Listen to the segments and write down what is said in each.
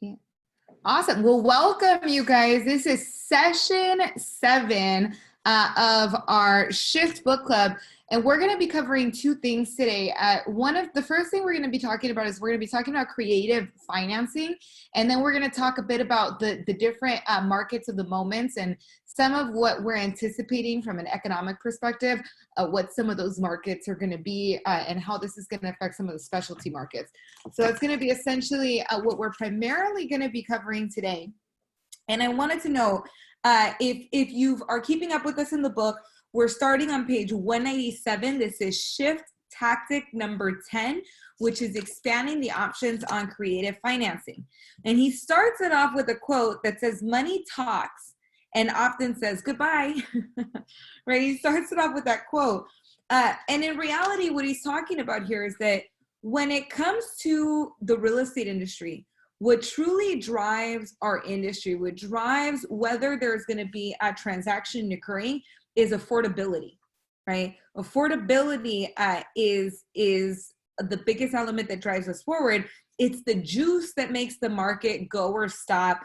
Yeah. Awesome. Well, welcome you guys. This is session 7 of our Shift Book Club. And we're going to be covering 2 things today. The first thing we're going to be talking about is we're going to be talking about creative financing. And then we're going to talk a bit about the different markets of the moments and some of what we're anticipating from an economic perspective, what some of those markets are going to be and how this is going to affect some of the specialty markets. So it's going to be essentially what we're primarily going to be covering today. And I wanted to know if you are keeping up with us in the book, we're starting on page 187. This is shift tactic number 10, which is expanding the options on creative financing. And he starts it off with a quote that says, "Money talks and often says goodbye," right? He starts it off with that quote. And in reality, what he's talking about here is that when it comes to the real estate industry, what truly drives our industry, what drives whether there's going to be a transaction occurring, is affordability, right? Affordability is the biggest element that drives us forward. It's the juice that makes the market go or stop.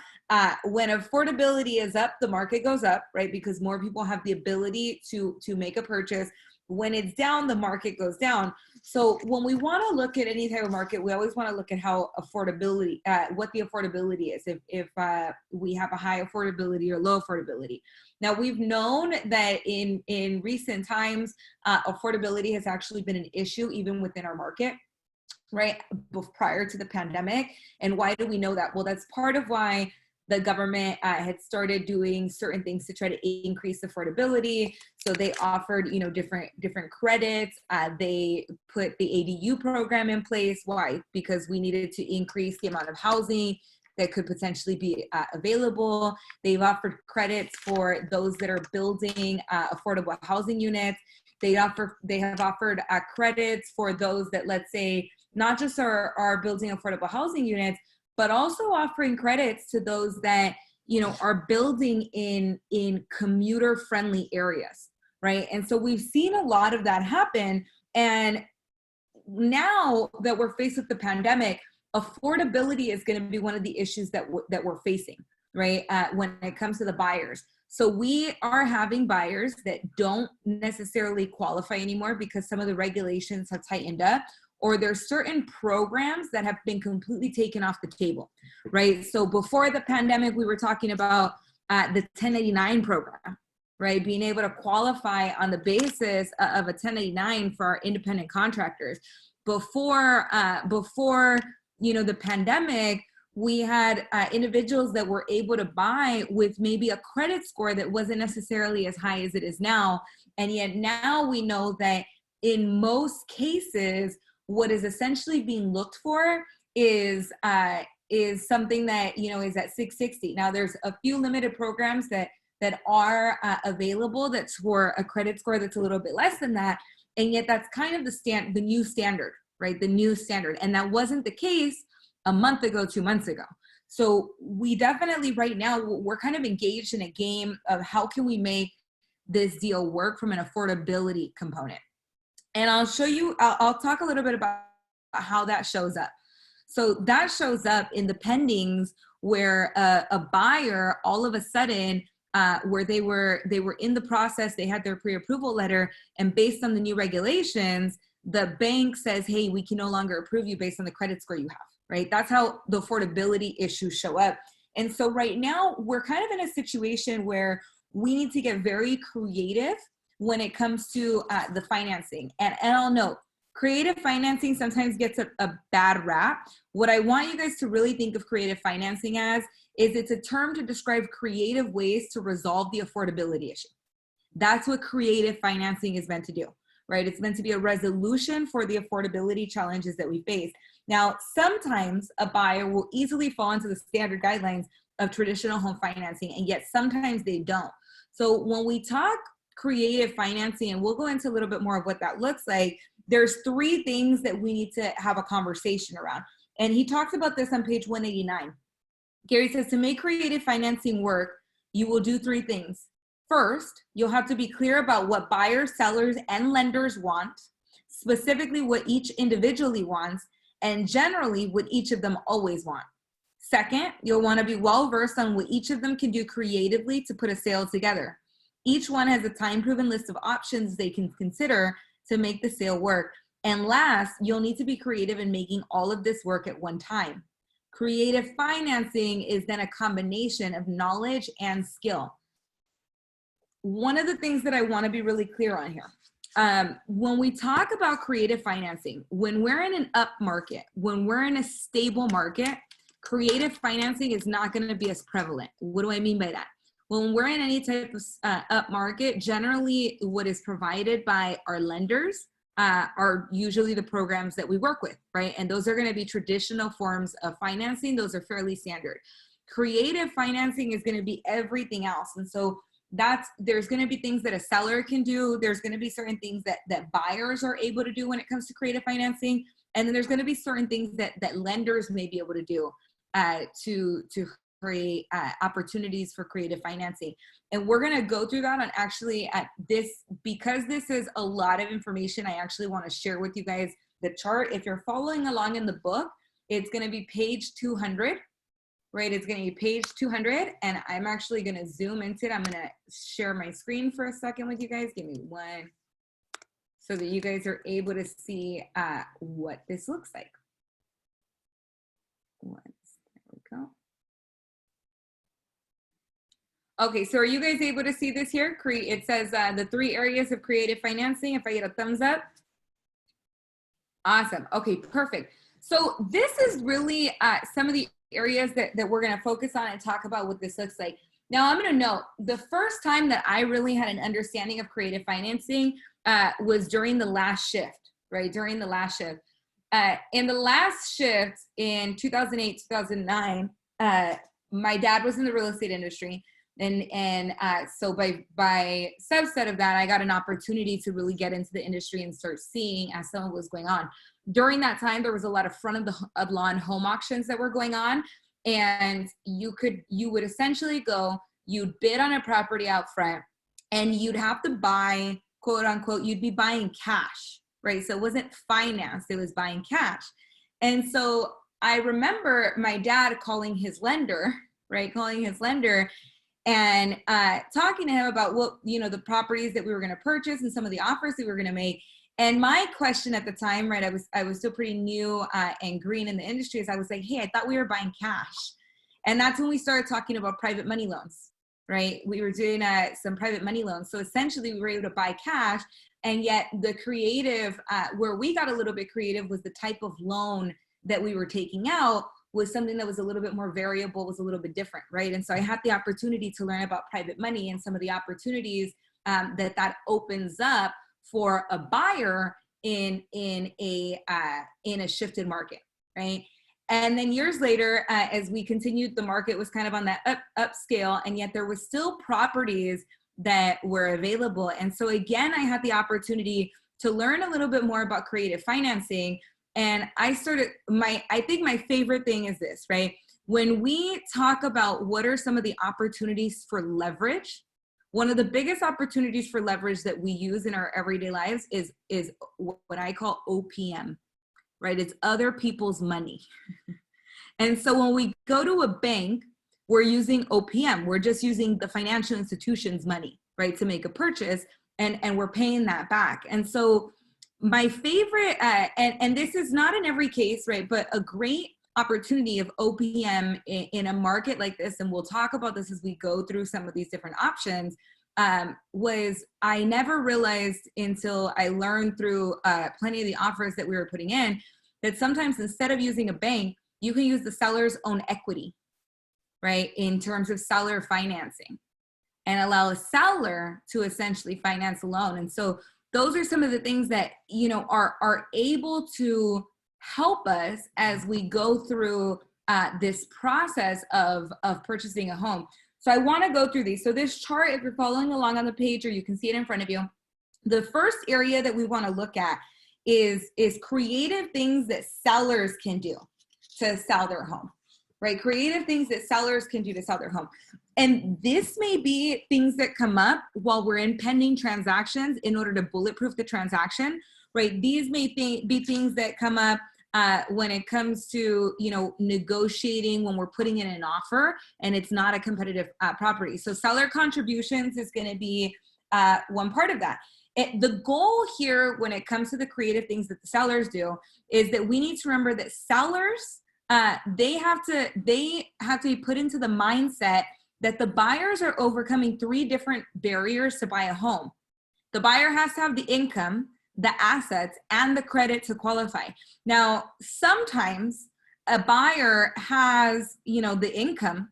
When affordability is up, the market goes up, right? Because more people have the ability to make a purchase. When it's down, the market goes down. So when we want to look at any type of market, we always want to look at how affordability, what the affordability is, if we have a high affordability or low affordability. Now, we've known that in recent times, affordability has actually been an issue even within our market, right, prior to the pandemic. And why do we know that? Well, that's part of why the government had started doing certain things to try to increase affordability. So they offered, different credits. They put the ADU program in place. Why? Because we needed to increase the amount of housing that could potentially be available. They've offered credits for those that are building affordable housing units. They have offered credits for those that, let's say, not just are building affordable housing units, but also offering credits to those that, are building in commuter-friendly areas, right? And so we've seen a lot of that happen. And now that we're faced with the pandemic, affordability is going to be one of the issues that we're facing, right? When it comes to the buyers. So we are having buyers that don't necessarily qualify anymore because some of the regulations have tightened up, or there's certain programs that have been completely taken off the table, right? So before the pandemic, we were talking about the 1099 program, right? Being able to qualify on the basis of a 1099 for our independent contractors. Before the pandemic, we had individuals that were able to buy with maybe a credit score that wasn't necessarily as high as it is now. And yet now we know that in most cases, what is essentially being looked for is something that, is at 660. Now there's a few limited programs that are available that's for a credit score that's a little bit less than that. And yet that's kind of the new standard, right? The new standard. And that wasn't the case a month ago, 2 months ago. So we definitely right now, we're kind of engaged in a game of how can we make this deal work from an affordability component. And I'll show you, I'll talk a little bit about how that shows up. So that shows up in the pendings where a buyer all of a sudden, where they were in the process, they had their pre-approval letter, and based on the new regulations, the bank says, hey, we can no longer approve you based on the credit score you have, right? That's how the affordability issues show up. And so right now, we're kind of in a situation where we need to get very creative when it comes to the financing. And I'll note, creative financing sometimes gets a bad rap. What I want you guys to really think of creative financing as is it's a term to describe creative ways to resolve the affordability issue. That's what creative financing is meant to do, right? It's meant to be a resolution for the affordability challenges that we face. Now, sometimes a buyer will easily fall into the standard guidelines of traditional home financing, and yet sometimes they don't. So when we talk creative financing, and we'll go into a little bit more of what that looks like, there's 3 things that we need to have a conversation around. And he talks about this on page 189. Gary says, to make creative financing work, you will do 3 things. First, you'll have to be clear about what buyers, sellers, and lenders want, specifically what each individually wants, and generally what each of them always want. Second, you'll want to be well-versed on what each of them can do creatively to put a sale together. Each one has a time-proven list of options they can consider to make the sale work. And last, you'll need to be creative in making all of this work at one time. Creative financing is then a combination of knowledge and skill. One of the things that I want to be really clear on here, when we talk about creative financing, when we're in an up market, when we're in a stable market, creative financing is not going to be as prevalent. What do I mean by that? When we're in any type of up market, generally what is provided by our lenders are usually the programs that we work with, right? And those are going to be traditional forms of financing. Those are fairly standard. Creative financing is going to be everything else. And so there's going to be things that a seller can do. There's going to be certain things that buyers are able to do when it comes to creative financing. And then there's going to be certain things that lenders may be able to do to create opportunities for creative financing. And we're going to go through that on actually at this, because this is a lot of information. I actually want to share with you guys the chart. If you're following along in the book, it's going to be page 200, right? It's going to be page 200, and I'm actually going to zoom into it. I'm going to share my screen for a second with you guys. Give me one, so that you guys are able to see what this looks like. There we go. Okay, so are you guys able to see this here? It says the 3 areas of creative financing. If I get a thumbs up. Awesome. Okay, perfect. So this is really some of the areas that we're going to focus on and talk about what this looks like. Now, I'm going to note the first time that I really had an understanding of creative financing was during the last shift, right? During the last shift. In the last shift in 2008, 2009, my dad was in the real estate industry. And so by subset of that, I got an opportunity to really get into the industry and start seeing as some of what was going on. During that time, there was a lot of front of lawn home auctions that were going on. And you would essentially go, you'd bid on a property out front, and you'd have to buy, quote unquote, you'd be buying cash, right? So it wasn't financed, it was buying cash. And so I remember my dad calling his lender, right? Calling his lender and talking to him about what, the properties that we were going to purchase and some of the offers that we were going to make. And my question at the time, right, I was still pretty new and green in the industry, is I was like, hey, I thought we were buying cash. And that's when we started talking about private money loans, right? We were doing some private money loans. So essentially we were able to buy cash, and yet the creative, where we got a little bit creative, was the type of loan that we were taking out was something that was a little bit more variable, was a little bit different, right? And so I had the opportunity to learn about private money and some of the opportunities that opens up for a buyer in a shifted market, right? And then years later, as we continued, the market was kind of on that upscale, and yet there was still properties that were available. And so again, I had the opportunity to learn a little bit more about creative financing. And I started, I think my favorite thing is this, right? When we talk about what are some of the opportunities for leverage, one of the biggest opportunities for leverage that we use in our everyday lives is what I call OPM, right? It's other people's money. And so when we go to a bank, we're using OPM. We're just using the financial institution's money, right, to make a purchase, and we're paying that back. And so my favorite, and this is not in every case, right, but a great opportunity of OPM in a market like this, and we'll talk about this as we go through some of these different options, was I never realized until I learned through plenty of the offers that we were putting in, that sometimes instead of using a bank, you can use the seller's own equity, right, in terms of seller financing, and allow a seller to essentially finance a loan. And so those are some of the things that, are able to help us as we go through this process of purchasing a home. So I want to go through these. So this chart, if you're following along on the page, or you can see it in front of you, the first area that we want to look at is creative things that sellers can do to sell their home, right? Creative things that sellers can do to sell their home. And this may be things that come up while we're in pending transactions in order to bulletproof the transaction, right? These may be things that come up when it comes to, you know, negotiating when we're putting in an offer and it's not a competitive property. So seller contributions is going to be one part of that. The goal here when it comes to the creative things that the sellers do is that we need to remember that sellers, they have to be put into the mindset that the buyers are overcoming 3 different barriers to buy a home. The buyer has to have the income, the assets, and the credit to qualify. Now, sometimes a buyer has, you know, the income,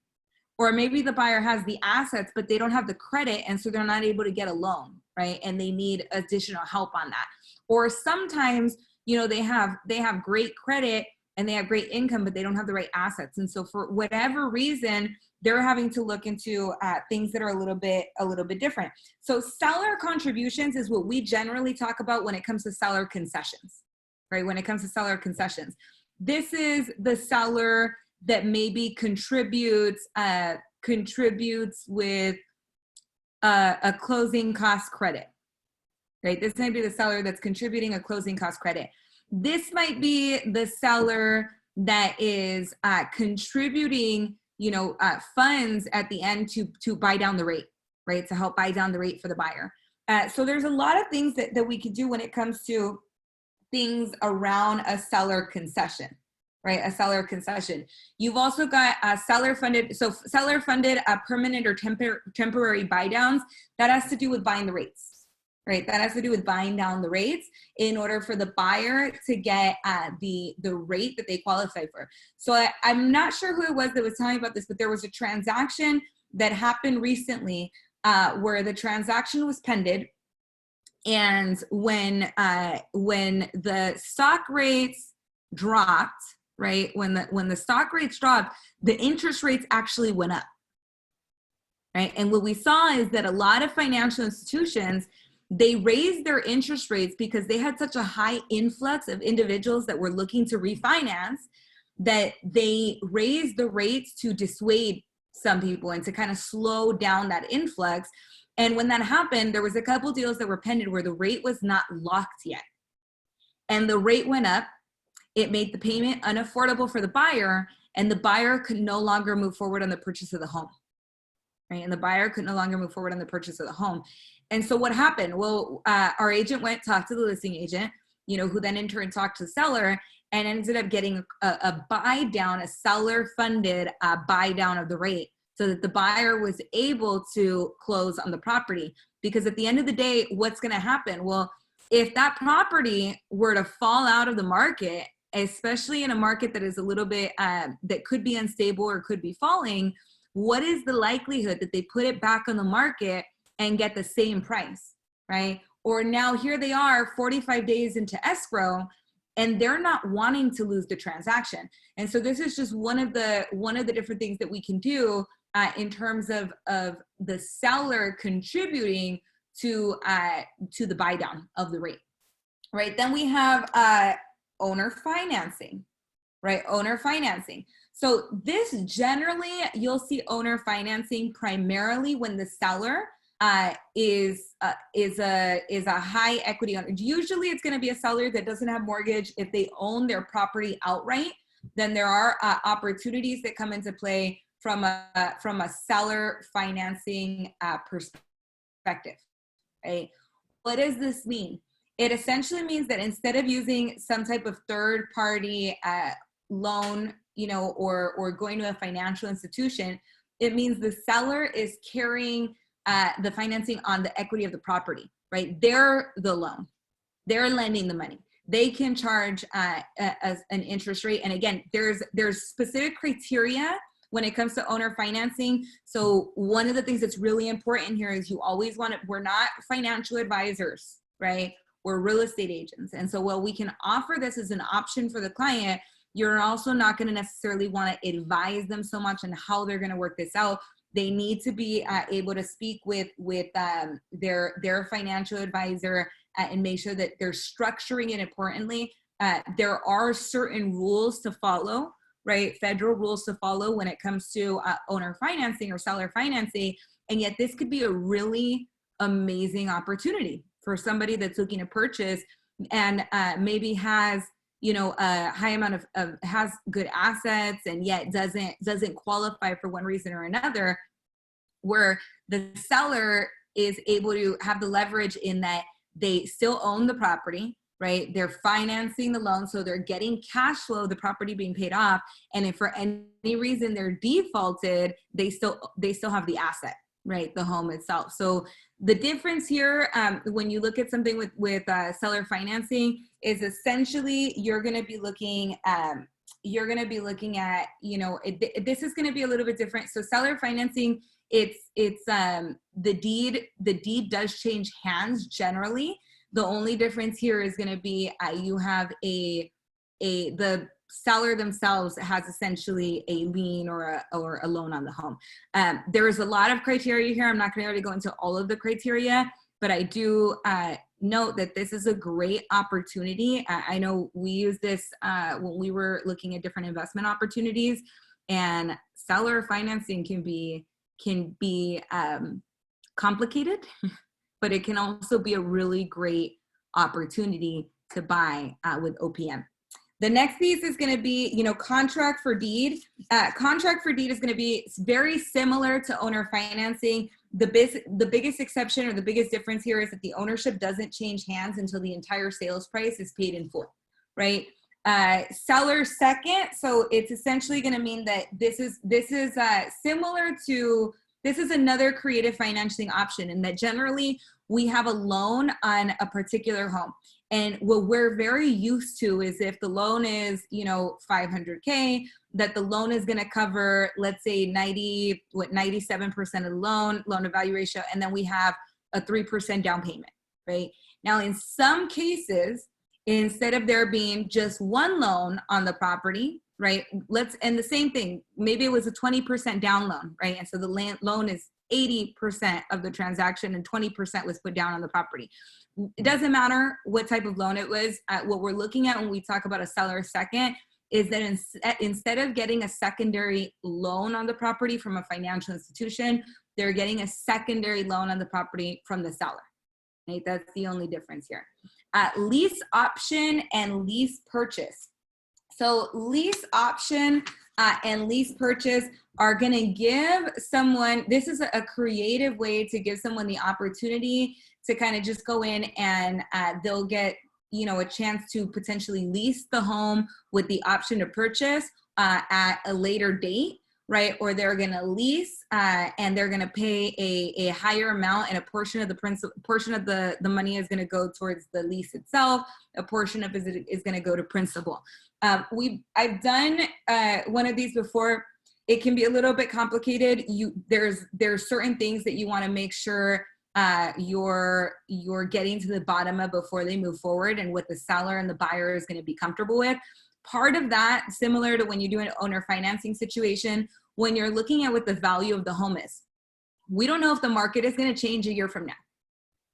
or maybe the buyer has the assets, but they don't have the credit, and so they're not able to get a loan, right? And they need additional help on that. Or sometimes, you know, they have great credit and they have great income, but they don't have the right assets. And so for whatever reason, they're having to look into things that are a little bit different. So seller contributions is what we generally talk about when it comes to seller concessions, right? When it comes to seller concessions, this is the seller that maybe contributes with a closing cost credit, right? This might be the seller that's contributing a closing cost credit. This might be the seller that is contributing, you know, funds at the end to buy down the rate, right? To help buy down the rate for the buyer. So there's a lot of things that we could do when it comes to things around a seller concession, right? A seller concession. You've also got seller funded permanent or temporary buy downs. That has to do with buying the rates. Right, that has to do with buying down the rates in order for the buyer to get the rate that they qualify for. So I'm not sure who it was that was telling me about this, but there was a transaction that happened recently where the transaction was pended, and when the stock rates dropped, right, when the stock rates dropped, the interest rates actually went up, right? And what we saw is that a lot of financial institutions, they raised their interest rates because they had such a high influx of individuals that were looking to refinance that they raised the rates to dissuade some people and to kind of slow down that influx. And when that happened, there was a couple deals that were pending where the rate was not locked yet. And the rate went up. It made the payment unaffordable for the buyer, and the buyer could no longer move forward on the purchase of the home. Right? And the buyer could no longer move forward on the purchase of the home. And so what happened? Well, our agent went talked to the listing agent, you know, who then in turn talked to the seller and ended up getting a buy down, a seller funded buy down of the rate, so that the buyer was able to close on the property. Because at the end of the day, what's going to happen? Well, if that property were to fall out of the market, especially in a market that is a little bit that could be unstable or could be falling, what is the likelihood that they put it back on the market and get the same price, right? Or now here they are 45 days into escrow and they're not wanting to lose the transaction. And so this is just one of the different things that we can do in terms of the seller contributing to the buy down of the rate, right? Then we have owner financing, right? Owner financing. So this generally, you'll see owner financing primarily when the seller is a high equity owner. Usually it's going to be a seller that doesn't have mortgage. If they own their property outright, then there are opportunities that come into play from a seller financing perspective, right? What does this mean? It essentially means that instead of using some type of third party loan, you know, or going to a financial institution, it means the seller is carrying the financing on the equity of the property, right? They're the loan. They're lending the money. They can charge as an interest rate. And again, there's specific criteria when it comes to owner financing. So one of the things that's really important here is you always want to, we're not financial advisors, right? We're real estate agents. And so while we can offer this as an option for the client, you're also not going to necessarily want to advise them so much on how they're going to work this out. They need to be able to speak with their financial advisor and make sure that they're structuring it importantly. There are certain rules to follow, right? Federal rules to follow when it comes to owner financing or seller financing. And yet this could be a really amazing opportunity for somebody that's looking to purchase and maybe has, a high amount of has good assets and yet doesn't qualify for one reason or another, where the seller is able to have the leverage in that they still own the property, right? They're financing the loan, so they're getting cash flow of the property being paid off. And if for any reason they're defaulted, they still have the asset, right? The home itself. So the difference here, when you look at something with seller financing, is essentially you're going to be looking at, this is going to be a little bit different. So seller financing, it's the deed does change hands generally. The only difference here is going to be you have the seller themselves has essentially a lien or a loan on the home. There is a lot of criteria here. I'm not going to really go into all of the criteria, but I do note that this is a great opportunity. I know we use this when we were looking at different investment opportunities, and seller financing can be complicated, but it can also be a really great opportunity to buy with OPM. The next piece is going to be, contract for deed. Contract for deed is going to be very similar to owner financing. The biggest exception or the biggest difference here is that the ownership doesn't change hands until the entire sales price is paid in full, right? Seller second, so it's essentially going to mean that this is similar to, this is another creative financing option, in that generally we have a loan on a particular home. And what we're very used to is if the loan is, $500K, that the loan is going to cover, let's say 97% of the loan to value ratio. And then we have a 3% down payment, right? Now, in some cases, instead of there being just one loan on the property, right? And the same thing, maybe it was a 20% down loan, right? And so the loan is 80% of the transaction and 20% was put down on the property. It doesn't matter what type of loan it was. What we're looking at when we talk about a seller second is that instead of getting a secondary loan on the property from a financial institution, they're getting a secondary loan on the property from the seller, right? That's the only difference here. Lease option and lease purchase. So lease option and lease purchase are going to give someone, this is a creative way to give someone the opportunity to kind of just go in and they'll get, a chance to potentially lease the home with the option to purchase at a later date, right? Or they're going to lease and they're going to pay a higher amount, and a portion of the money is going to go towards the lease itself. A portion of it is going to go to principal. I've done one of these before. It can be a little bit complicated. There's certain things that you want to make sure you're getting to the bottom of before they move forward, and what the seller and the buyer is going to be comfortable with. Part of that, similar to when you do an owner financing situation, when you're looking at what the value of the home is, we don't know if the market is going to change a year from now,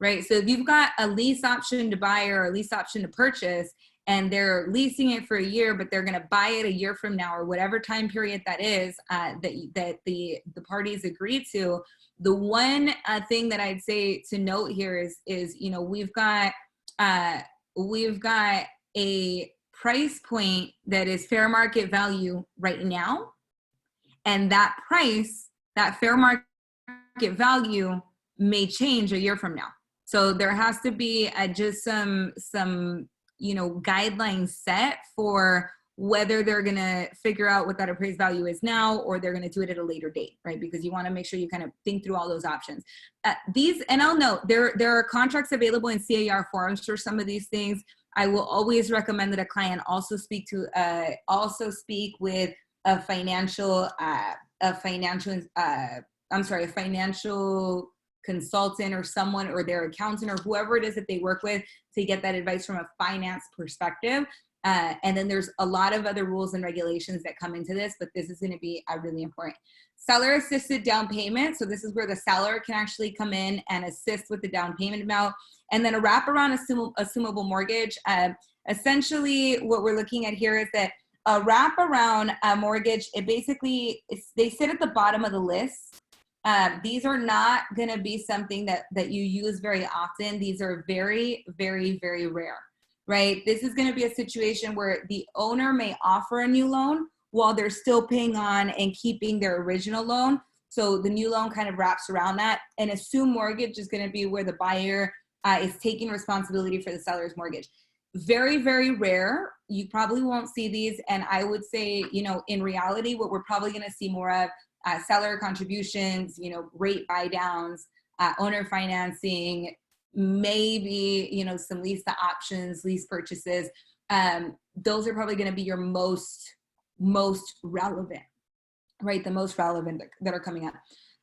right? So if you've got a lease option to buy or a lease option to purchase, and they're leasing it for a year, but they're going to buy it a year from now, or whatever time period that is that the parties agree to. The one thing that I'd say to note here is we've got a price point that is fair market value right now, and that price, that fair market value, may change a year from now. So there has to be just some guidelines set for whether they're going to figure out what that appraised value is now, or they're going to do it at a later date, right? Because you want to make sure you kind of think through all those options. And I'll note, there are contracts available in CAR forms for some of these things. I will always recommend that a client also speak with a financial consultant or someone, or their accountant, or whoever it is that they work with, to get that advice from a finance perspective. And then there's a lot of other rules and regulations that come into this, but this is going to be really important. Seller assisted down payment. So this is where the seller can actually come in and assist with the down payment amount. And then a wraparound assumable mortgage. Essentially what we're looking at here is that a wraparound mortgage, they sit at the bottom of the list. These are not going to be something that you use very often. These are very, very, very rare, right? This is going to be a situation where the owner may offer a new loan while they're still paying on and keeping their original loan. So the new loan kind of wraps around that. An assumed mortgage is going to be where the buyer is taking responsibility for the seller's mortgage. Very, very rare. You probably won't see these. And I would say, you know, in reality, what we're probably going to see more of seller contributions, you know, rate buy downs, owner financing, maybe, you know, some lease to options, lease purchases. Those are probably going to be your most relevant, right? The most relevant that are coming up.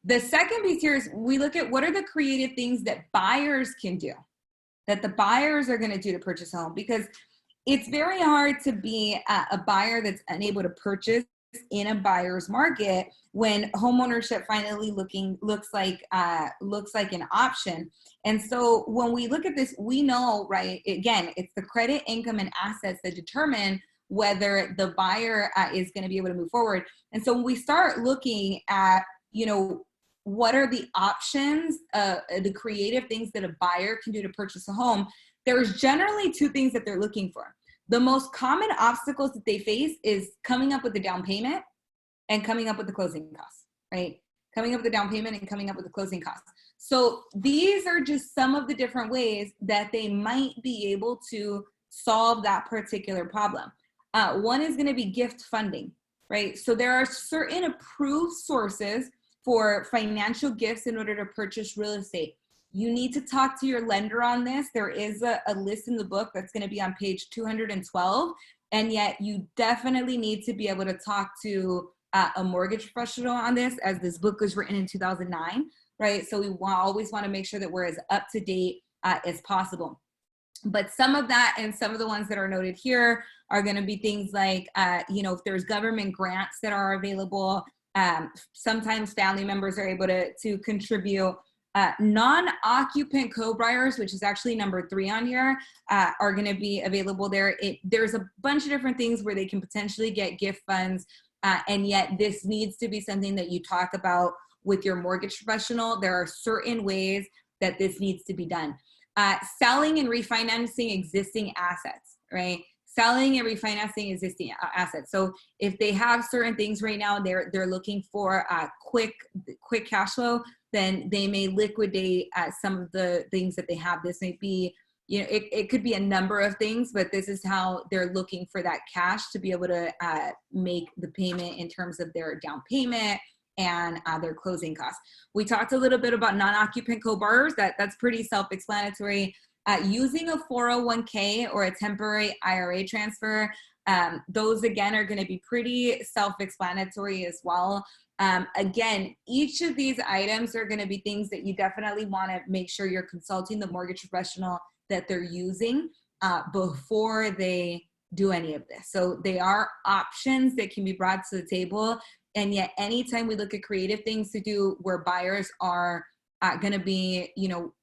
The second piece here is we look at what are the creative things that buyers can do, that the buyers are going to do to purchase a home, because it's very hard to be a buyer that's unable to purchase in a buyer's market when homeownership finally looks like an option. And so when we look at this, we know, right, again, it's the credit, income, and assets that determine whether the buyer is going to be able to move forward. And so when we start looking at, you know, what are the options, the creative things that a buyer can do to purchase a home, there's generally two things that they're looking for. The most common obstacles that they face is coming up with the down payment and coming up with the closing costs, right? Coming up with the down payment and coming up with the closing costs. So these are just some of the different ways that they might be able to solve that particular problem. One is going to be gift funding, right? So there are certain approved sources for financial gifts in order to purchase real estate. You need to talk to your lender on this. There is a list in the book that's going to be on page 212. And yet you definitely need to be able to talk to a mortgage professional on this, as this book was written in 2009, right? So we always want to make sure that we're as up to date as possible. But some of that and some of the ones that are noted here are going to be things like, you know, if there's government grants that are available, sometimes family members are able to contribute. Non-occupant co-buyers, which is actually number 3 on here, are going to be available there. There's a bunch of different things where they can potentially get gift funds, and yet this needs to be something that you talk about with your mortgage professional. There are certain ways that this needs to be done. Selling and refinancing existing assets, right? Selling and refinancing existing assets. So if they have certain things right now, they're looking for quick cash flow, then they may liquidate some of the things that they have. This may be, you know, it could be a number of things, but this is how they're looking for that cash to be able to make the payment in terms of their down payment and their closing costs. We talked a little bit about non-occupant co-borrowers. That's pretty self-explanatory. Using a 401k or a temporary IRA transfer, those again are going to be pretty self-explanatory as well. Again, each of these items are going to be things that you definitely want to make sure you're consulting the mortgage professional that they're using before they do any of this. So they are options that can be brought to the table. And yet anytime we look at creative things to do where buyers are going to be, you know,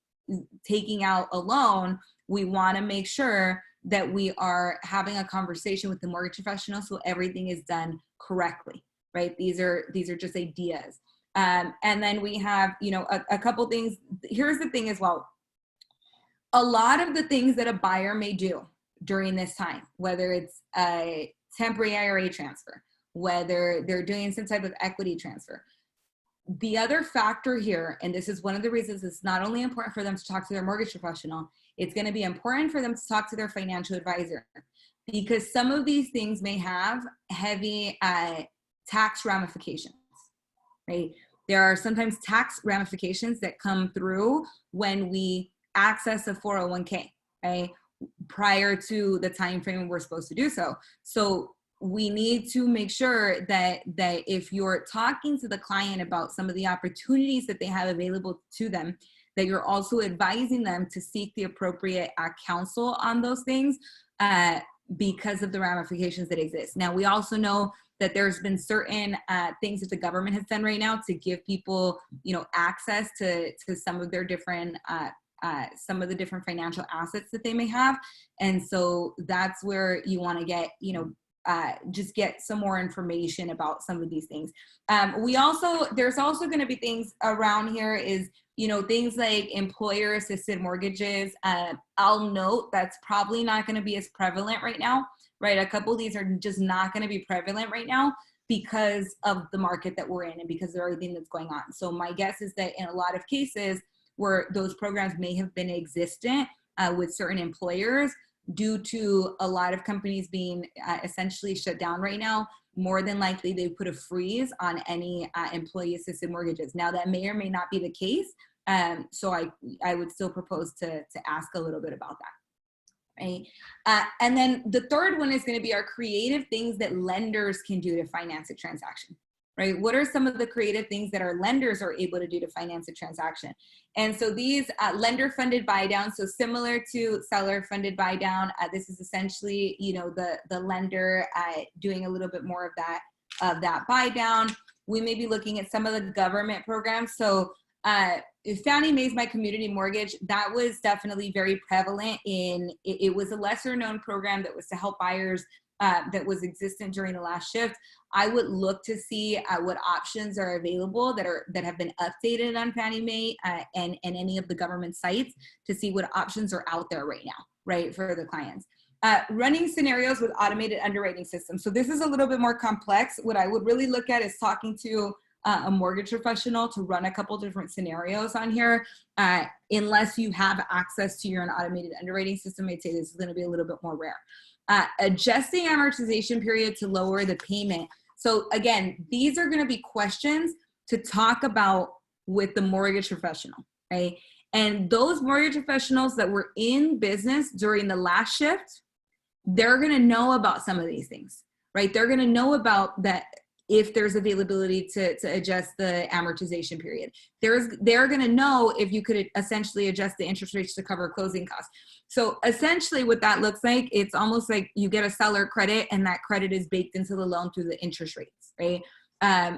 taking out a loan, we want to make sure that we are having a conversation with the mortgage professional so everything is done correctly, right? These are just ideas. And then we have, you know, a couple things. Here's the thing as well. A lot of the things that a buyer may do during this time, whether it's a temporary IRA transfer, whether they're doing some type of equity transfer. The other factor here, and this is one of the reasons it's not only important for them to talk to their mortgage professional, it's going to be important for them to talk to their financial advisor, because some of these things may have heavy tax ramifications, right? There are sometimes tax ramifications that come through when we access a 401k, right? Prior to the time frame we're supposed to do so. So we need to make sure that if you're talking to the client about some of the opportunities that they have available to them, that you're also advising them to seek the appropriate counsel on those things because of the ramifications that exist. Now, we also know that there's been certain things that the government has done right now to give people, you know, access to some of their different some of the different financial assets that they may have. And so that's where you want to get, you know, just get some more information about some of these things. There's also going to be things around here is things like employer assisted mortgages. I'll note that's probably not going to be as prevalent right now, right? A couple of these are just not going to be prevalent right now because of the market that we're in and because of everything that's going on. So my guess is that in a lot of cases where those programs may have been existent with certain employers, due to a lot of companies being essentially shut down right now, more than likely they put a freeze on any employee assisted mortgages. Now that may or may not be the case. So I would still propose to ask a little bit about that. Right. And then the third one is going to be our creative things that lenders can do to finance a transaction. Right? What are some of the creative things that our lenders are able to do to finance a transaction? And so these lender funded buy down, so similar to seller funded buy down, this is essentially, the lender doing a little bit more of that buy down. We may be looking at some of the government programs. So Fannie Mae's My Community Mortgage, that was definitely very prevalent it was a lesser known program that was to help buyers that was existent during the last shift. I would look to see what options are available that have been updated on Fannie Mae and any of the government sites to see what options are out there right now, right, for the clients. Running scenarios with automated underwriting systems. So this is a little bit more complex. What I would really look at is talking to a mortgage professional to run a couple different scenarios on here. Unless you have access to your own automated underwriting system, I'd say this is going to be a little bit more rare. Adjusting amortization period to lower the payment. So again, these are going to be questions to talk about with the mortgage professional, right? And those mortgage professionals that were in business during the last shift, they're going to know about some of these things, right? They're going to know about that if there's availability to adjust the amortization period. They're going to know if you could essentially adjust the interest rates to cover closing costs. So essentially what that looks like, it's almost like you get a seller credit and that credit is baked into the loan through the interest rates, right?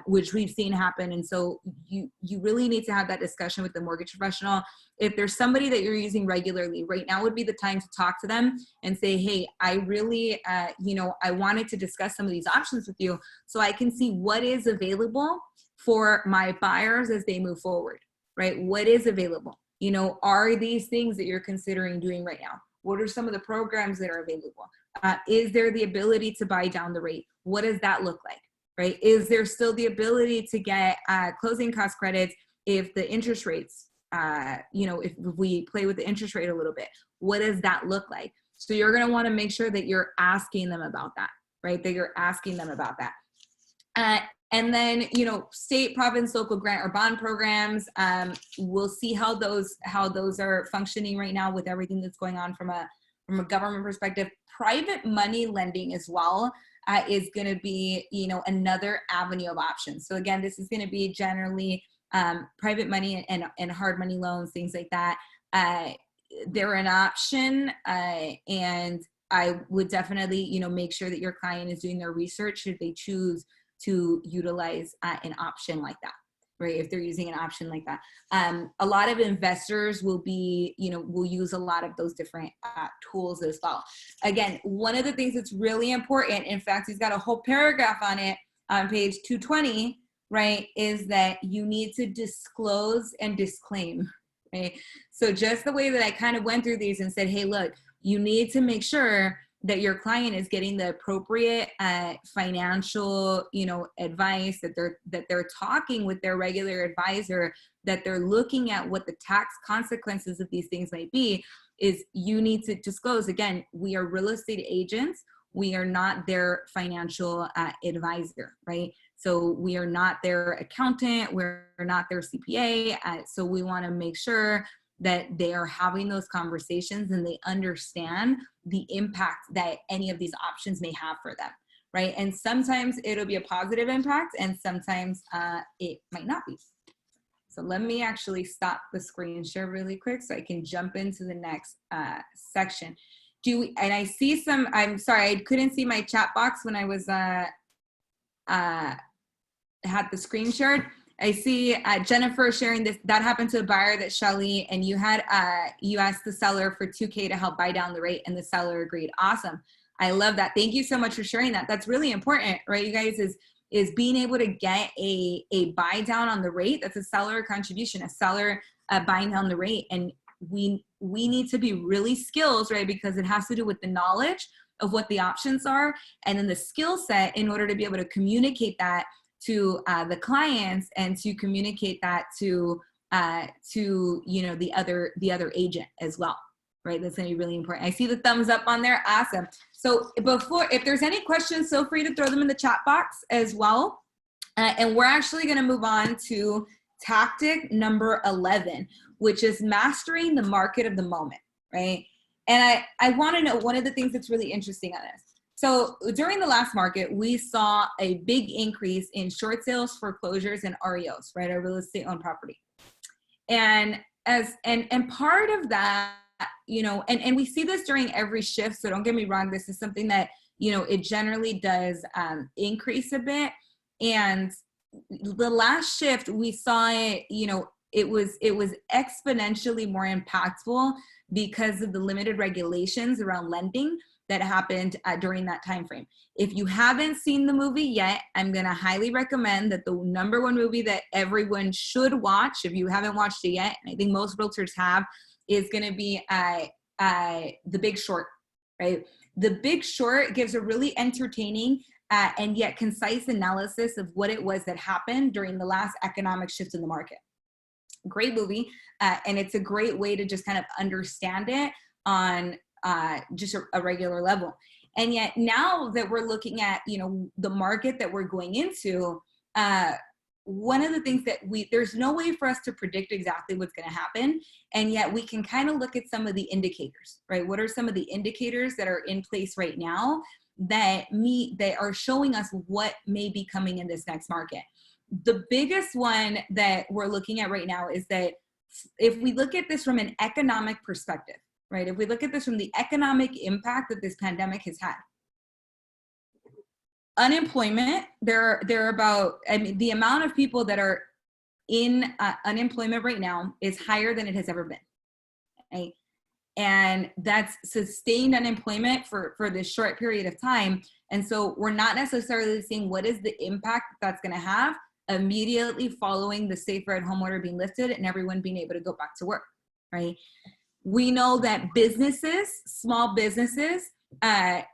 Which we've seen happen. And so you really need to have that discussion with the mortgage professional. If there's somebody that you're using regularly, right now would be the time to talk to them and say, hey, I really, I wanted to discuss some of these options with you so I can see what is available for my buyers as they move forward, right? What is available? Are these things that you're considering doing right now? What are some of the programs that are available? Is there the ability to buy down the rate? What does that look like, right? Is there still the ability to get closing cost credits if the interest rates, if we play with the interest rate a little bit? What does that look like? So you're going to want to make sure that you're asking them about that, right? That you're asking them about that. And then, state, province, local grant or bond programs, we'll see how those are functioning right now with everything that's going on from a government perspective. Private money lending as well is going to be, another avenue of options. So again, this is going to be generally private money and hard money loans, things like that. They're an option, and I would definitely, make sure that your client is doing their research should they choose to utilize an option like that, right? If they're using an option like that. A lot of investors will be, will use a lot of those different tools as well. Again, one of the things that's really important, in fact, he's got a whole paragraph on it on page 220, right, is that you need to disclose and disclaim, right? So just the way that I kind of went through these and said, hey, look, you need to make sure that your client is getting the appropriate financial, advice, that they're talking with their regular advisor, that they're looking at what the tax consequences of these things might be, is you need to disclose. Again, we are real estate agents. We are not their financial advisor, right? So we are not their accountant. We're not their CPA. So we want to make sure that they are having those conversations and they understand the impact that any of these options may have for them, right? And sometimes it'll be a positive impact and sometimes it might not be. So let me actually stop the screen share really quick so I can jump into the next section. And I see some, I'm sorry, I couldn't see my chat box when I was had the screen shared. I see Jennifer sharing this. That happened to a buyer that Shelly, and you asked the seller for $2K to help buy down the rate, and the seller agreed. Awesome. I love that. Thank you so much for sharing that. That's really important, right? You guys, is being able to get a buy down on the rate. That's a seller contribution. A seller buying down the rate. And we need to be really skilled, right? Because it has to do with the knowledge of what the options are, and then the skill set in order to be able to communicate that to the clients, and to communicate that to the other agent as well, right? That's going to be really important. I see the thumbs up on there. Awesome. So if there's any questions, feel free to throw them in the chat box as well. And we're actually going to move on to tactic number 11, which is mastering the market of the moment, right? And I want to know one of the things that's really interesting on this. So during the last market, we saw a big increase in short sales, foreclosures, and REOs, right? Our real estate owned property. And part of that, and we see this during every shift. So don't get me wrong. This is something that, it generally does increase a bit. And the last shift we saw it, it was exponentially more impactful because of the limited regulations around lending that happened during that time frame. If you haven't seen the movie yet, I'm gonna highly recommend that the number one movie that everyone should watch, if you haven't watched it yet, and I think most realtors have, is gonna be The Big Short, right? The Big Short gives a really entertaining and yet concise analysis of what it was that happened during the last economic shift in the market. Great movie, and it's a great way to just kind of understand it on just a regular level. And yet now that we're looking at, the market that we're going into, one of the things that there's no way for us to predict exactly what's going to happen. And yet we can kind of look at some of the indicators, right? What are some of the indicators that are in place right now that are showing us what may be coming in this next market? The biggest one that we're looking at right now is that if we look at this from an economic perspective, right? If we look at this from the economic impact that this pandemic has had, unemployment, there are about, the amount of people that are in unemployment right now is higher than it has ever been, right? And that's sustained unemployment for this short period of time. And so we're not necessarily seeing what is the impact that's going to have immediately following the safer at home order being lifted and everyone being able to go back to work, right? We know that small businesses,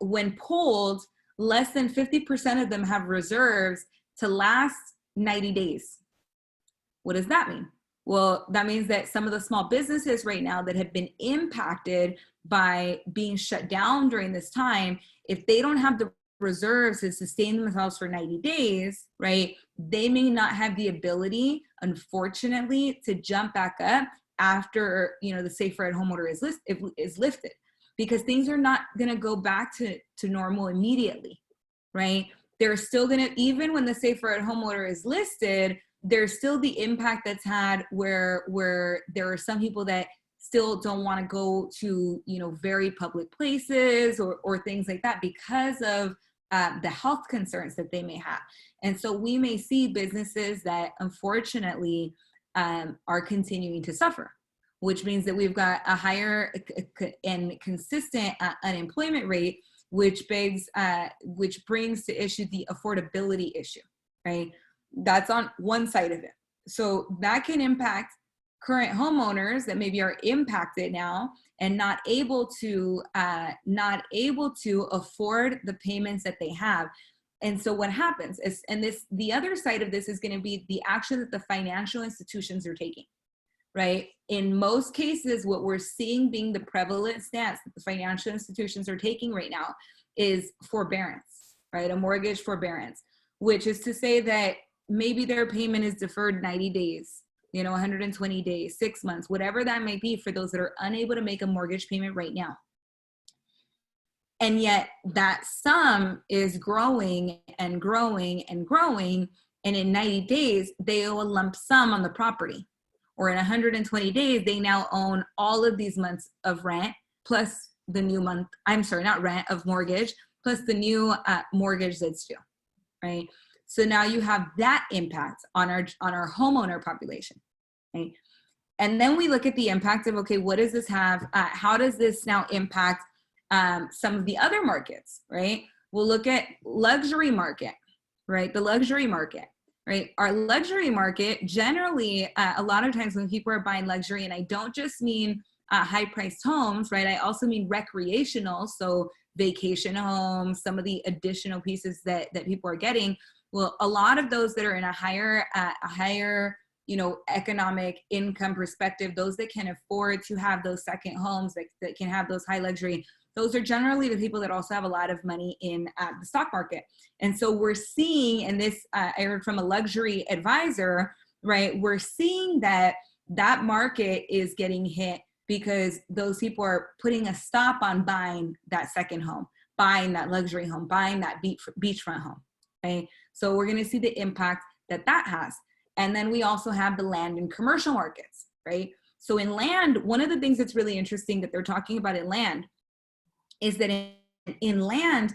when polled, less than 50% of them have reserves to last 90 days. What does that mean? Well, that means that some of the small businesses right now that have been impacted by being shut down during this time, if they don't have the reserves to sustain themselves for 90 days, right, they may not have the ability, unfortunately, to jump back up after, the safer at home order is lifted, because things are not going to go back to normal immediately, right? They're still going to, even when the safer at home order is listed, there's still the impact that's had where there are some people that still don't want to go to, very public places or things like that because of the health concerns that they may have. And so we may see businesses that unfortunately are continuing to suffer, which means that we've got a higher and consistent unemployment rate, which brings to issue the affordability issue, right? That's on one side of it. So that can impact current homeowners that maybe are impacted now and not able to afford the payments that they have. And so what happens is, the other side of this is going to be the action that the financial institutions are taking, right? In most cases, what we're seeing being the prevalent stance that the financial institutions are taking right now is forbearance, right? A mortgage forbearance, which is to say that maybe their payment is deferred 90 days, 120 days, 6 months, whatever that may be for those that are unable to make a mortgage payment right now. And yet that sum is growing and growing and growing. And in 90 days, they owe a lump sum on the property. Or in 120 days, they now own all of these months of rent, plus the new month, not rent, of mortgage, plus the new mortgage that's due, right? So now you have that impact on our homeowner population, right? And then we look at the impact of, okay, what does this have? How does this now impact some of the other markets, right? We'll look at luxury market, right? The luxury market. right? Our luxury market, generally, a lot of times when people are buying luxury, and I don't just mean high-priced homes, right? I also mean recreational, so vacation homes, some of the additional pieces that people are getting. Well, a lot of those that are in a higher, you know, economic income perspective, those that can afford to have those second homes, that can have those high luxury, those are generally the people that also have a lot of money in the stock market. And so we're seeing, and this I heard from a luxury advisor, right? We're seeing that market is getting hit because those people are putting a stop on buying that second home, buying that luxury home, buying that beachfront home, okay? So we're gonna see the impact that has. And then we also have the land and commercial markets, right? So in land, one of the things that's really interesting that they're talking about in land is that in land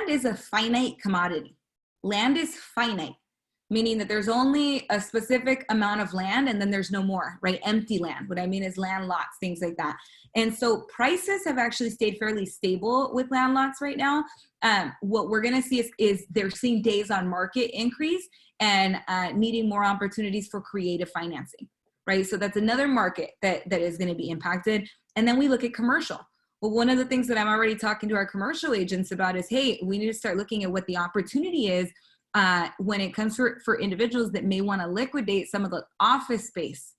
is a finite commodity. Land is finite, meaning that there's only a specific amount of land and then there's no more, right? Empty land. What I mean is land lots, things like that. And so prices have actually stayed fairly stable with land lots right now. What we're gonna see is they're seeing days on market increase and needing more opportunities for creative financing, right? So that's another market that is gonna be impacted. And then we look at commercial. Well, one of the things that I'm already talking to our commercial agents about is, hey, we need to start looking at what the opportunity is when it comes for individuals that may want to liquidate some of the office space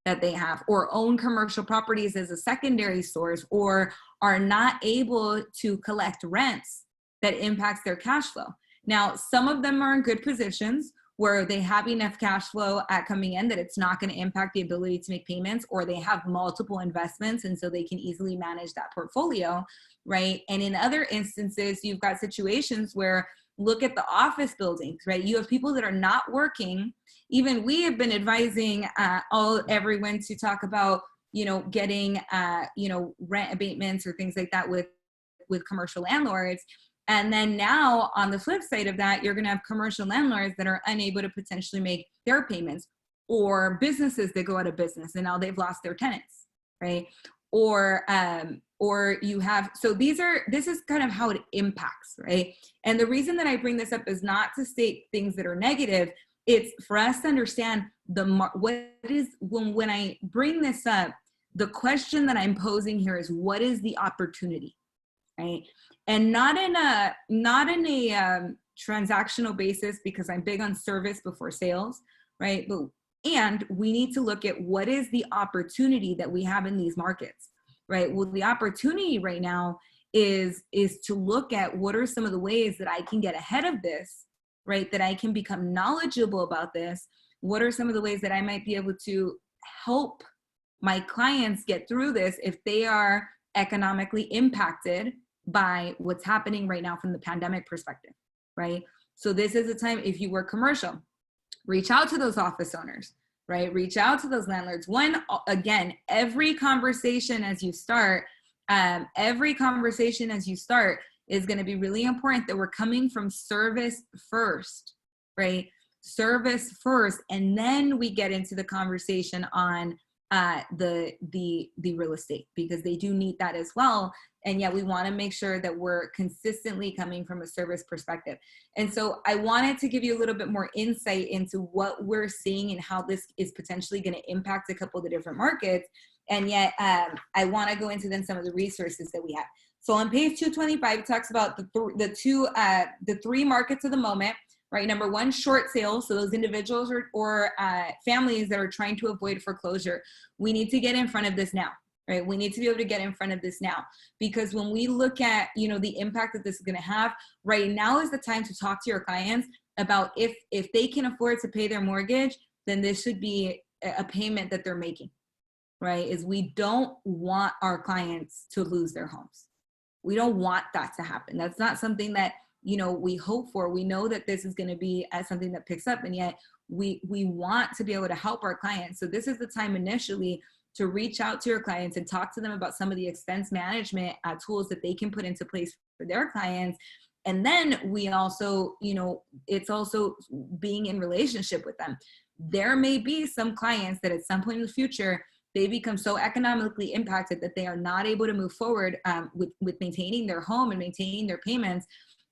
that they have, or own commercial properties as a secondary source, or are not able to collect rents that impacts their cash flow. Now, some of them are in good positions where they have enough cash flow coming in that it's not going to impact the ability to make payments, or they have multiple investments and so they can easily manage that portfolio, right? And in other instances, you've got situations where, look at the office buildings, right? You have people that are not working. Even we have been advising everyone to talk about, you know, getting, you know, rent abatements or things like that with commercial landlords. And then now on the flip side of that, you're going to have commercial landlords that are unable to potentially make their payments, or businesses that go out of business and now they've lost their tenants, right? Or you have, so this is kind of how it impacts, right? And the reason that I bring this up is not to state things that are negative. It's for us to understand when I bring this up, the question that I'm posing here is, what is the opportunity, right? And not in a transactional basis, because I'm big on service before sales, right? And we need to look at what is the opportunity that we have in these markets, right? Well, the opportunity right now is to look at what are some of the ways that I can get ahead of this, right? That I can become knowledgeable about this. What are some of the ways that I might be able to help my clients get through this if they are economically impacted by what's happening right now from the pandemic perspective, right? So this is a time, if you work commercial, reach out to those office owners, right? Reach out to those landlords. Again, every conversation as you start is going to be really important that we're coming from service first, right? Service first, and then we get into the conversation on the real estate, because they do need that as well. And yet we want to make sure that we're consistently coming from a service perspective. And so I wanted to give you a little bit more insight into what we're seeing and how this is potentially going to impact a couple of the different markets. And yet I want to go into then some of the resources that we have. So on page 225, it talks about the three markets of the moment, right? Number one, short sales. So those individuals or families that are trying to avoid foreclosure. We need to get in front of this now, right? We need to be able to get in front of this now, because when we look at, you know, the impact that this is going to have, right now is the time to talk to your clients about if they can afford to pay their mortgage, then this should be a payment that they're making, right? Is we don't want our clients to lose their homes. We don't want that to happen. That's not something that, you know, we hope for. We know that this is going to be something that picks up, and yet we want to be able to help our clients. So this is the time initially to reach out to your clients and talk to them about some of the expense management tools that they can put into place for their clients. And then we also, you know, it's also being in relationship with them. There may be some clients that at some point in the future, they become so economically impacted that they are not able to move forward with maintaining their home and maintaining their payments.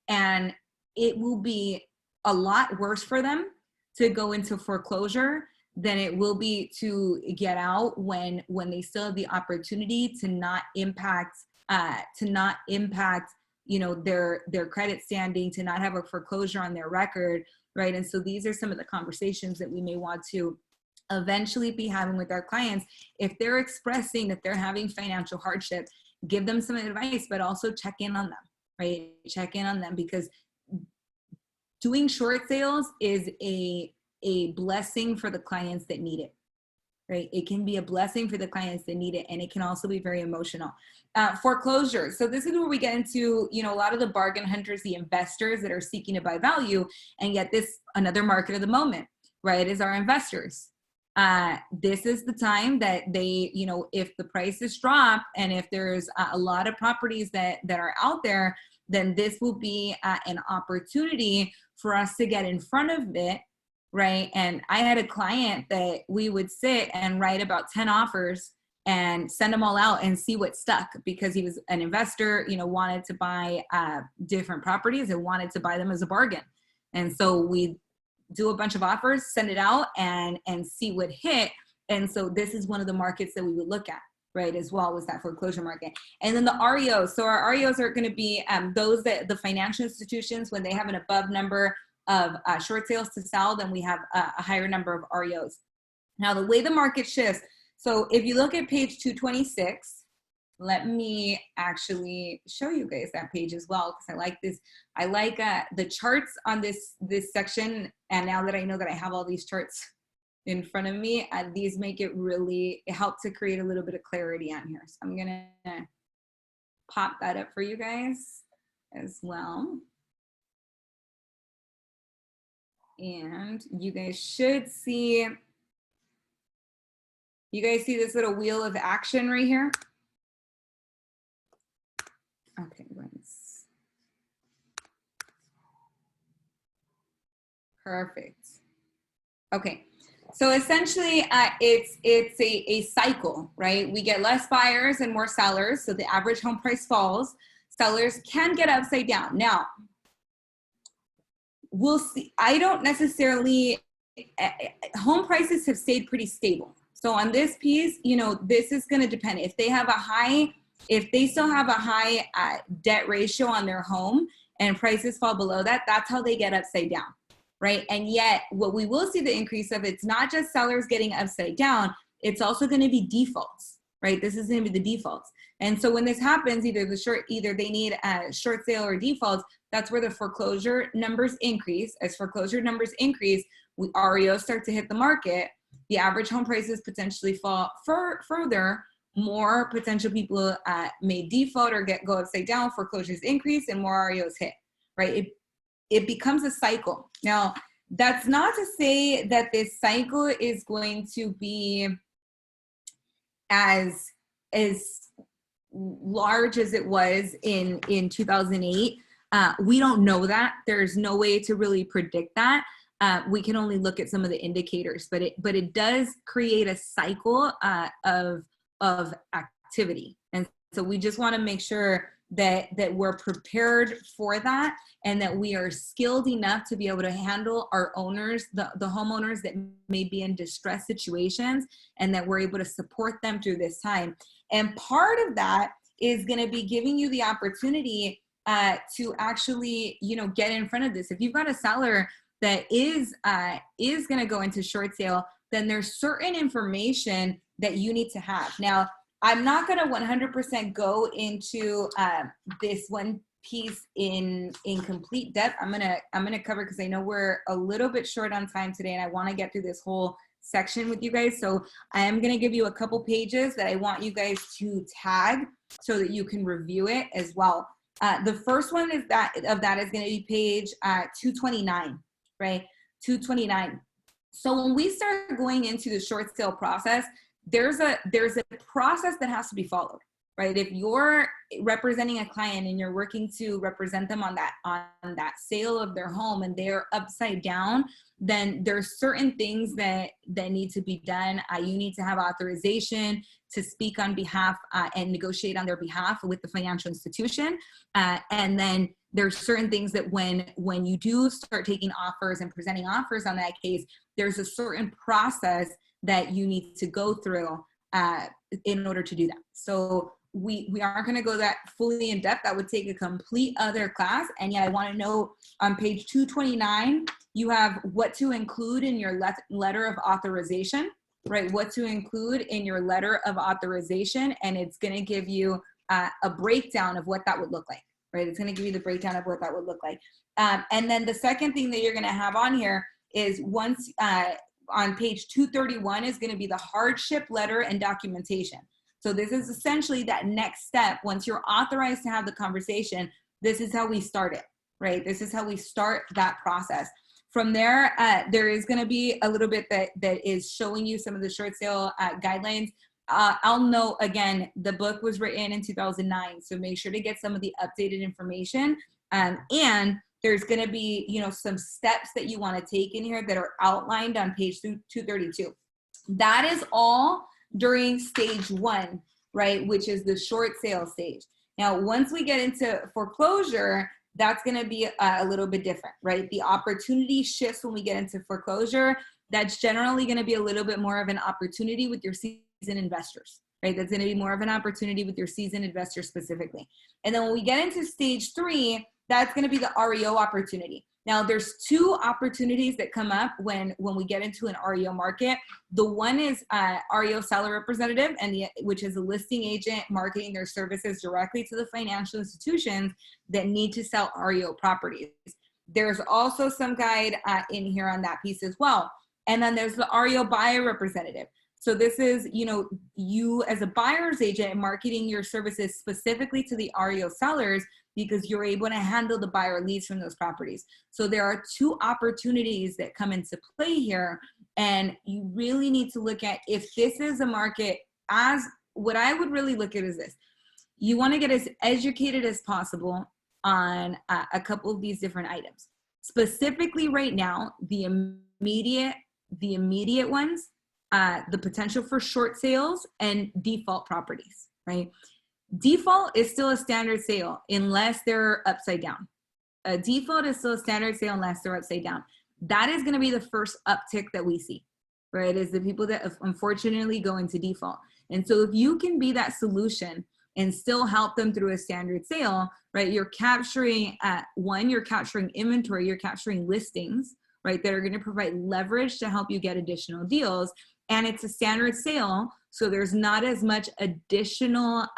And it will be a lot worse for them to go into foreclosure than it will be to get out when they still have the opportunity to not impact you know, their credit standing, to not have a foreclosure on their record, right? And so these are some of the conversations that we may want to eventually be having with our clients. If they're expressing that they're having financial hardship, give them some advice, but also check in on them, right? Check in on them, because doing short sales is a blessing for the clients that need it, right? It can be a blessing for the clients that need it, and it can also be very emotional. Foreclosures. So this is where we get into, you know, a lot of the bargain hunters, the investors that are seeking to buy value, and yet this another market of the moment, right, is our investors. This is the time that they, you know, if the prices drop and if there's a lot of properties that are out there, then this will be an opportunity for us to get in front of it, right? And I had a client that we would sit and write about 10 offers and send them all out and see what stuck, because he was an investor, you know, wanted to buy different properties and wanted to buy them as a bargain. And so we do a bunch of offers, send it out, and see what hit. And so this is one of the markets that we would look at, right, as well, was that foreclosure market. And then the REOs. So our REOs are going to be those that the financial institutions, when they have an above number of short sales to sell, then we have a higher number of REOs. Now, the way the market shifts, so if you look at page 226, let me actually show you guys that page as well, because I like this. I like the charts on this section. And now that I know that I have all these charts in front of me, these make it really help to create a little bit of clarity on here. So I'm gonna pop that up for you guys as well. And you guys should see, you guys see this little wheel of action right here? Okay, let's. Perfect. Okay, so essentially it's a cycle, right? We get less buyers and more sellers, so the average home price falls. Sellers can get upside down. Now, we'll see. I don't necessarily, home prices have stayed pretty stable. So on this piece, you know, this is going to depend. If they have a high, if they still have a high debt ratio on their home and prices fall below that, that's how they get upside down, right? And yet what we will see the increase of, it's not just sellers getting upside down, it's also going to be defaults, right? This is going to be the defaults. And so when this happens, either they need a short sale or defaults, that's where the foreclosure numbers increase. As foreclosure numbers increase, REOs start to hit the market. The average home prices potentially fall further. More potential people may default or go upside down. Foreclosures increase and more REOs hit, right? It becomes a cycle. Now, that's not to say that this cycle is going to be as large as it was in 2008. We don't know that. There's no way to really predict that. We can only look at some of the indicators, but it does create a cycle of activity. And so we just want to make sure that we're prepared for that, and that we are skilled enough to be able to handle our owners, the homeowners that may be in distressed situations, and that we're able to support them through this time. And part of that is going to be giving you the opportunity to actually, you know, get in front of this. If you've got a seller that is going to go into short sale, then there's certain information that you need to have. Now, I'm not going to 100% go into this one piece in complete depth. I'm gonna cover, because I know we're a little bit short on time today, and I want to get through this whole section with you guys. So I am going to give you a couple pages that I want you guys to tag so that you can review it as well. The first one is that is going to be page 229, right? 229. So when we start going into the short sale process, there's a process that has to be followed, right? If you're representing a client and you're working to represent them on that sale of their home and they're upside down, then there's certain things that need to be done. You need to have authorization to speak on behalf and negotiate on their behalf with the financial institution. And then there's certain things that when you do start taking offers and presenting offers on that case, there's a certain process that you need to go through in order to do that. So we aren't going to go that fully in depth. That would take a complete other class. And yet I want to know on page 229, you have what to include in your letter of authorization, right? What to include in your letter of authorization. And it's going to give you a breakdown of what that would look like, right? It's going to give you the breakdown of what that would look like. And then the second thing that you're going to have on here is once on page 231 is going to be the hardship letter and documentation. So this is essentially that next step. Once you're authorized to have the conversation, this is how we start it, right? This is how we start that process. From there, there is going to be a little bit that is showing you some of the short sale guidelines. I'll note again, the book was written in 2009, so make sure to get some of the updated information. And there's going to be, some steps that you want to take in here that are outlined on page 232. That is all during stage 1, right? Which is the short sale stage. Now, once we get into foreclosure, that's going to be a little bit different, right? The opportunity shifts when we get into foreclosure. That's generally going to be a little bit more of an opportunity with your seasoned investors, right? That's going to be more of an opportunity with your seasoned investors specifically. And then when we get into stage 3, that's going to be the REO opportunity. Now, there's 2 opportunities that come up when we get into an REO market. The one is REO seller representative, which is a listing agent marketing their services directly to the financial institutions that need to sell REO properties. There's also some guide in here on that piece as well. And then there's the REO buyer representative. So this is, you as a buyer's agent marketing your services specifically to the REO sellers because you're able to handle the buyer leads from those properties. So there are 2 opportunities that come into play here. And you really need to look at if this is a market as what I would really look at is this. You want to get as educated as possible on a couple of these different items. Specifically right now, the immediate ones, the potential for short sales and default properties, right? Default is still a standard sale unless they're upside down. A default is still a standard sale unless they're upside down. That is going to be the first uptick that we see, right? Is the people that unfortunately go into default. And so if you can be that solution and still help them through a standard sale, right? You're capturing, you're capturing inventory, you're capturing listings, right? That are going to provide leverage to help you get additional deals. And it's a standard sale, so there's not as much additional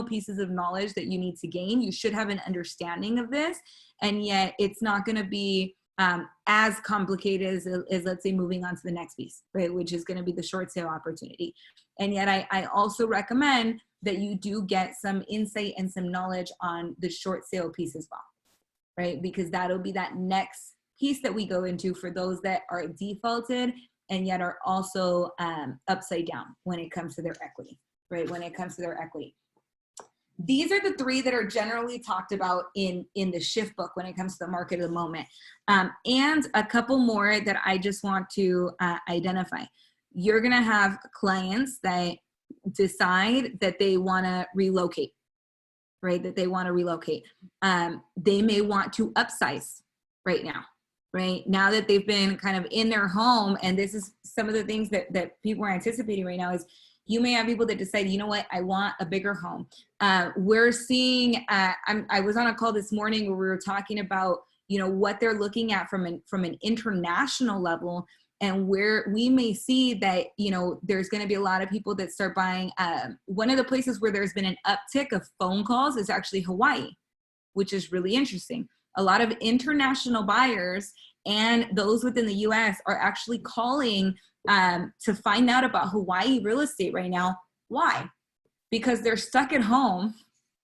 pieces of knowledge that you need to gain. You should have an understanding of this, and yet it's not going to be as complicated as let's say moving on to the next piece, right? Which is going to be the short sale opportunity. And yet I also recommend that you do get some insight and some knowledge on the short sale piece as well, right? Because that'll be that next piece that we go into for those that are defaulted and yet are also upside down when it comes to their equity, right? When it comes to their equity. These are the 3 that are generally talked about in the shift book when it comes to the market at the moment. And a couple more that I just want to identify. You're gonna have clients that decide that they wanna relocate, right? That they wanna relocate. They may want to upsize right now. Right now that they've been kind of in their home, and this is some of the things that people are anticipating right now is you may have people that decide, you know what, I want a bigger home. We're seeing, I was on a call this morning where we were talking about, what they're looking at from an international level, and where we may see that, there's going to be a lot of people that start buying. One of the places where there's been an uptick of phone calls is actually Hawaii, which is really interesting. A lot of international buyers and those within the US are actually calling to find out about Hawaii real estate right now. Why? Because they're stuck at home,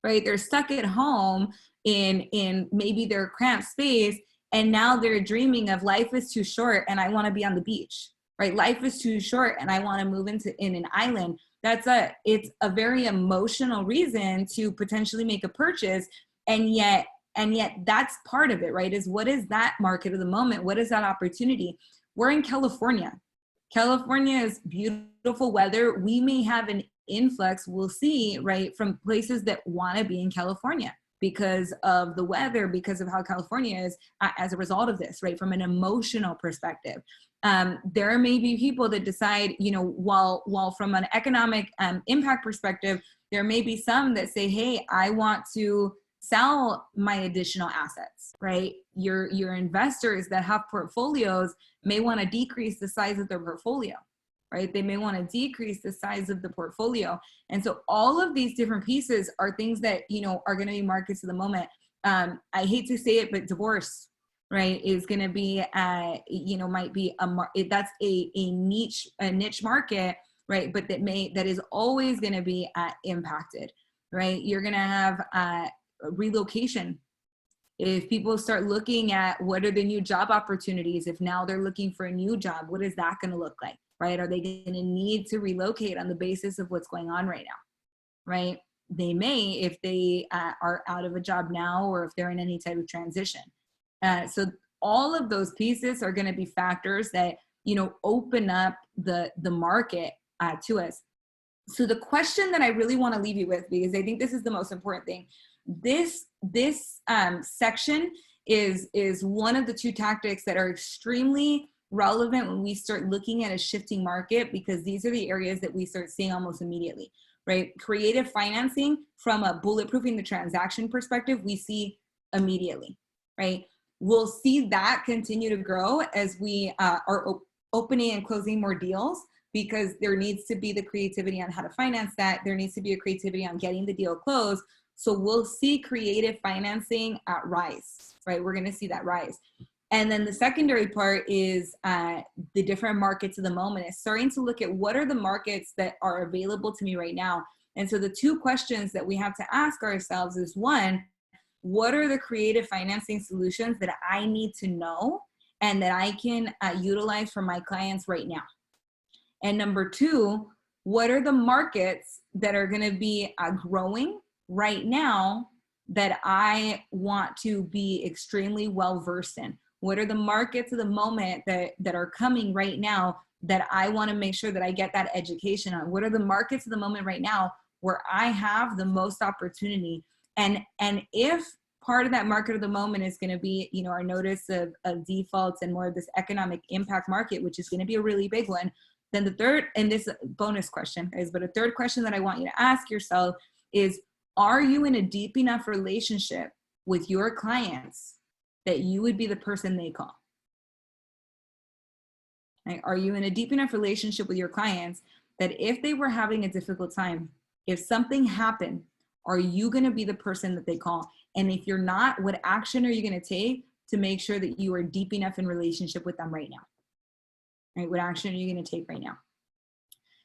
right? They're stuck at home in maybe their cramped space, and now they're dreaming of life is too short and I want to be on the beach, right? Life is too short and I want to move in an island. it's a very emotional reason to potentially make a purchase. And yet that's part of it, right? Is what is that market of the moment? What is that opportunity? We're in California. California is beautiful weather. We may have an influx, we'll see, right, from places that want to be in California because of the weather, because of how California is as a result of this, right, from an emotional perspective. There may be people that decide, you know, while from an economic impact perspective, there may be some that say, hey, I want to sell my additional assets, right? Your investors that have portfolios may want to decrease the size of their portfolio, right? They may want to decrease the size of the portfolio. And so all of these different pieces are things that, you know, are going to be markets of the moment. I hate to say it, but divorce, right, is going to be, you know, might be that's a niche market, right? But that is always going to be impacted, right? You're going to have relocation. If people start looking at what are the new job opportunities, if now they're looking for a new job, what is that going to look like, right? Are they going to need to relocate on the basis of what's going on right now, right? They may, if they are out of a job now, or if they're in any type of transition. So all of those pieces are going to be factors that, you know, open up the market to us. So the question that I really want to leave you with, because I think this is the most important thing, this section is one of the two tactics that are extremely relevant when we start looking at a shifting market, because these are the areas that we start seeing almost immediately, right? Creative financing, from a bulletproofing the transaction perspective, we see immediately, right? We'll see that continue to grow as we are opening and closing more deals, because there needs to be the creativity on how to finance that. There needs to be a creativity on getting the deal closed. So we'll see creative financing rise, right? We're going to see that rise. And then the secondary part is the different markets of the moment. Is starting to look at what are the markets that are available to me right now. And so the two questions that we have to ask ourselves is, one, what are the creative financing solutions that I need to know and that I can utilize for my clients right now? And number two, what are the markets that are going to be growing right now that I want to be extremely well versed in? What are the markets of the moment that are coming right now that I want to make sure that I get that education on? What are the markets of the moment right now where I have the most opportunity? And if part of that market of the moment is going to be, you know, our notice of defaults and more of this economic impact market, which is going to be a really big one, then the third, and this bonus question is, but a third question that I want you to ask yourself is, are you in a deep enough relationship with your clients that you would be the person they call? Right? Are you in a deep enough relationship with your clients that if they were having a difficult time, if something happened, are you going to be the person that they call? And if you're not, what action are you going to take to make sure that you are deep enough in relationship with them right now? Right? What action are you going to take right now?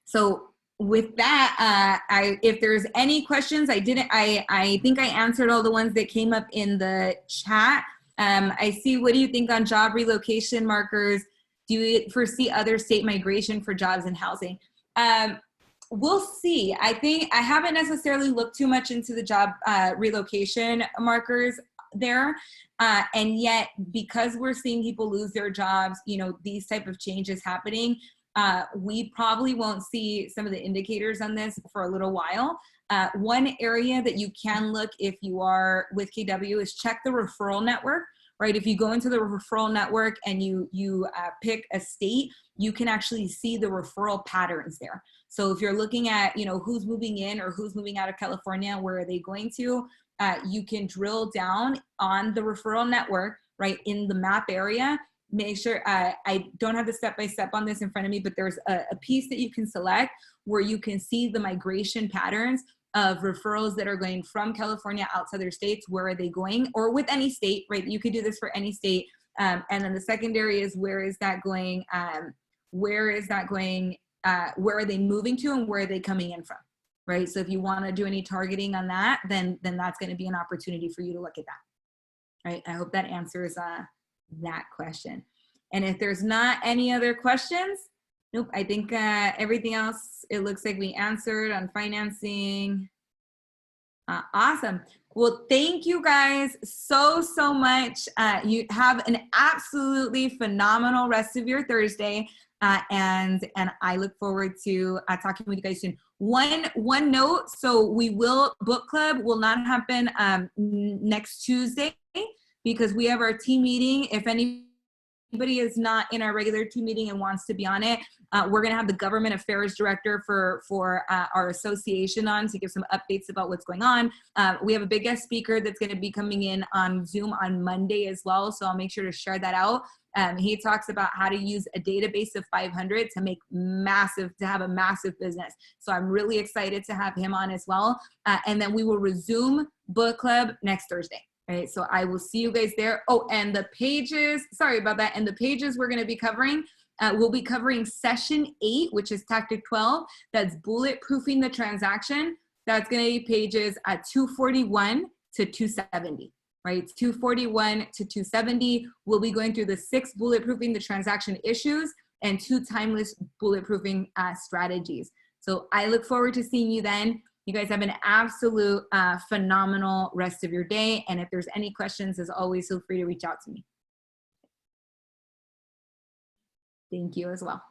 So with that, if there's any questions, I think I answered all the ones that came up in the chat. I see, what do you think on job relocation markers? Do you foresee other state migration for jobs and housing? We'll see. I think I haven't necessarily looked too much into the job relocation markers there. And yet, because we're seeing people lose their jobs, you know, these type of changes happening, we probably won't see some of the indicators on this for a little while. One area that you can look if you are with KW is check the referral network, right? If you go into the referral network and you pick a state, you can actually see the referral patterns there. So if you're looking at, you know, who's moving in or who's moving out of California, where are they going to, you can drill down on the referral network, right, in the map area. Make sure, I don't have the step-by-step on this in front of me, but there's a piece that you can select where you can see the migration patterns of referrals that are going from California out to other states. Where are they going? Or with any state, right? You could do this for any state. And then the secondary is, where is that going? Where is that going? Where are they moving to, and where are they coming in from? Right? So if you want to do any targeting on that, then that's going to be an opportunity for you to look at that. Right? I hope that answers that question. And if there's not any other questions, Nope, I think everything else, it looks like we answered on financing. Awesome. Well, thank you guys so much. You have an absolutely phenomenal rest of your Thursday. And I look forward to talking with you guys soon. One note, so book club will not happen next Tuesday because we have our team meeting. If anybody is not in our regular team meeting and wants to be on it, we're going to have the government affairs director for our association on to give some updates about what's going on. We have a big guest speaker that's going to be coming in on Zoom on Monday as well, so I'll make sure to share that out. He talks about how to use a database of 500 to have a massive business. So I'm really excited to have him on as well. And then we will resume book club next Thursday. All right, so I will see you guys there. Oh, and the pages, sorry about that. And the pages we're going to be covering, we'll be covering session 8, which is tactic 12. That's bulletproofing the transaction. That's going to be pages 241 to 270, right? 241 to 270. We'll be going through the 6 bulletproofing the transaction issues and 2 timeless bulletproofing strategies. So I look forward to seeing you then. You guys have an absolute phenomenal rest of your day. And if there's any questions, as always, feel free to reach out to me. Thank you as well.